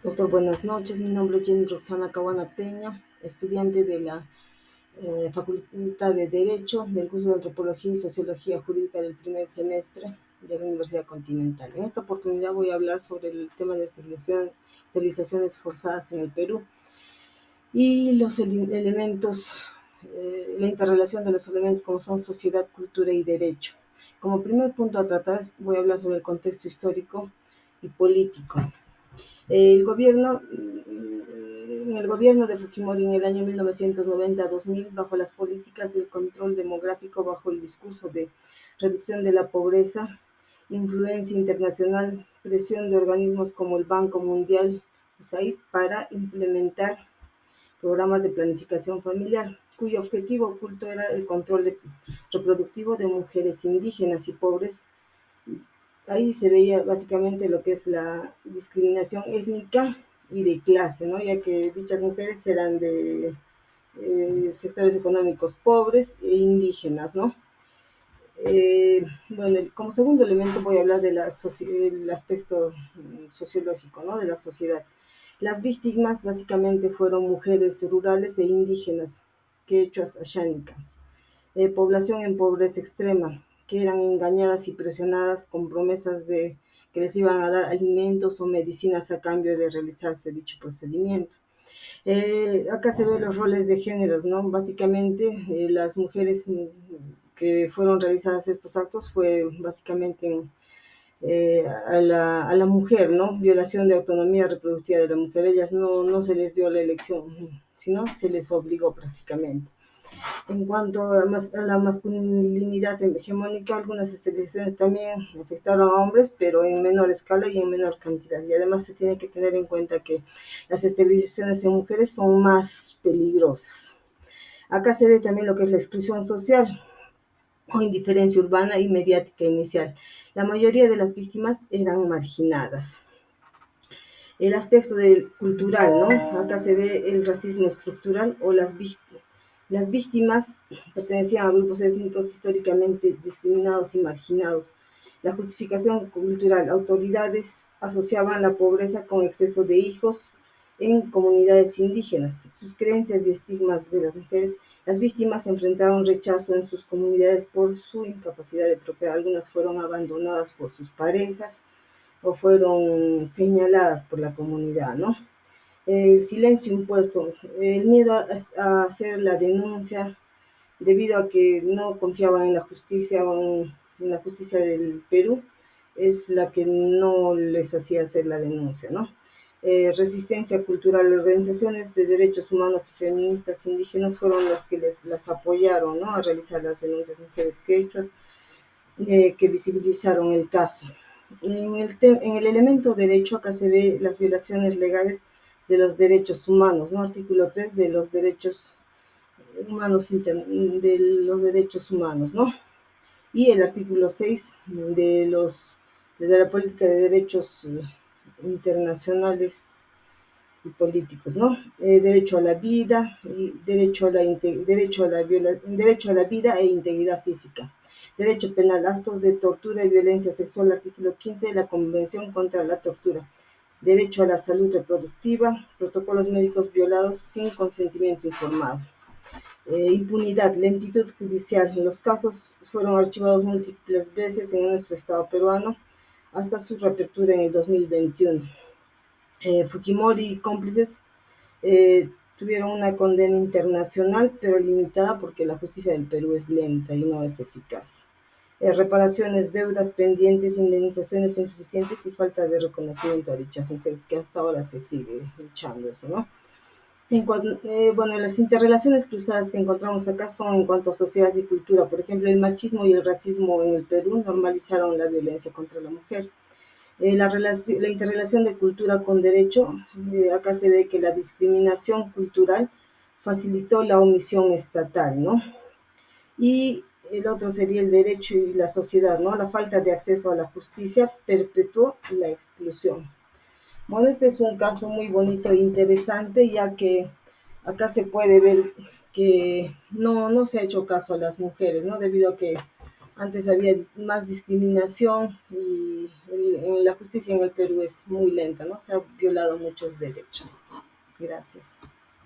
Doctor, buenas noches. Mi nombre es Jenny Roxana Caguana Peña, estudiante de la Facultad de Derecho del curso de Antropología y Sociología Jurídica del primer semestre de la Universidad Continental. En esta oportunidad voy a hablar sobre el tema de esterilizaciones forzadas en el Perú y los elementos, la interrelación de los elementos como son sociedad, cultura y derecho. Como primer punto a tratar, voy a hablar sobre el contexto histórico y político. En el gobierno de Fujimori en el año 1990-2000, bajo las políticas del control demográfico, bajo el discurso de reducción de la pobreza, influencia internacional, presión de organismos como el Banco Mundial, USAID, para implementar programas de planificación familiar, cuyo objetivo oculto era el control reproductivo de mujeres indígenas y pobres. Ahí se veía básicamente lo que es la discriminación étnica y de clase, ¿no? Ya que dichas mujeres eran de sectores económicos pobres e indígenas, ¿no? Bueno, como segundo elemento voy a hablar del aspecto sociológico, ¿no? De la sociedad. Las víctimas básicamente fueron mujeres rurales e indígenas, quechuas, ashánicas, población en pobreza extrema, que eran engañadas y presionadas con promesas de que les iban a dar alimentos o medicinas a cambio de realizarse dicho procedimiento. Acá se ven los roles de géneros, ¿no? Básicamente, las mujeres que fueron realizadas estos actos fue básicamente a la mujer, ¿no? Violación de autonomía reproductiva de la mujer. Ellas no se les dio la elección, sino se les obligó prácticamente. En cuanto a la masculinidad hegemónica, algunas esterilizaciones también afectaron a hombres, pero en menor escala y en menor cantidad. Y además se tiene que tener en cuenta que las esterilizaciones en mujeres son más peligrosas. Acá se ve también lo que es la exclusión social o indiferencia urbana y mediática inicial. La mayoría de las víctimas eran marginadas. El aspecto cultural, ¿no? Acá se ve el racismo estructural o las víctimas pertenecían a grupos étnicos históricamente discriminados y marginados. La justificación cultural, autoridades asociaban la pobreza con exceso de hijos en comunidades indígenas. Sus creencias y estigmas de las mujeres, las víctimas enfrentaron rechazo en sus comunidades por su incapacidad de procrear. Algunas fueron abandonadas por sus parejas o fueron señaladas por la comunidad, ¿no? El silencio impuesto, el miedo a hacer la denuncia debido a que no confiaban en la justicia o en la justicia del Perú, es la que no les hacía hacer la denuncia, ¿no? Resistencia cultural, organizaciones de derechos humanos y feministas indígenas fueron las que las apoyaron, ¿no? A realizar las denuncias, mujeres quechuas, que visibilizaron el caso. En el elemento derecho acá se ve las violaciones legales de los derechos humanos, ¿no? Artículo 3 de los derechos humanos, de los derechos humanos, ¿no? Y el artículo 6 de la política de derechos internacionales y políticos, ¿no? Derecho a la vida, y derecho a la vida e integridad física. Derecho penal, actos de tortura y violencia sexual, artículo 15 de la Convención contra la Tortura. Derecho a la salud reproductiva, protocolos médicos violados sin consentimiento informado. Impunidad, lentitud judicial. Los casos fueron archivados múltiples veces en nuestro Estado peruano hasta su reapertura en el 2021. Fujimori y cómplices tuvieron una condena internacional, pero limitada porque la justicia del Perú es lenta y no es eficaz. Reparaciones, deudas pendientes, indemnizaciones insuficientes y falta de reconocimiento a dichas mujeres, que hasta ahora se sigue luchando eso, ¿no? Bueno, las interrelaciones cruzadas que encontramos acá son en cuanto a sociedad y cultura. Por ejemplo, el machismo y el racismo en el Perú normalizaron la violencia contra la mujer. La interrelación de cultura con derecho, acá se ve que la discriminación cultural facilitó la omisión estatal, ¿no? Y el otro sería el derecho y la sociedad, ¿no? La falta de acceso a la justicia perpetuó la exclusión. Bueno, este es un caso muy bonito e interesante, ya que acá se puede ver que no se ha hecho caso a las mujeres, ¿no? Debido a que Antes había más discriminación y la justicia en el Perú es muy lenta, ¿no? Se han violado muchos derechos. Gracias.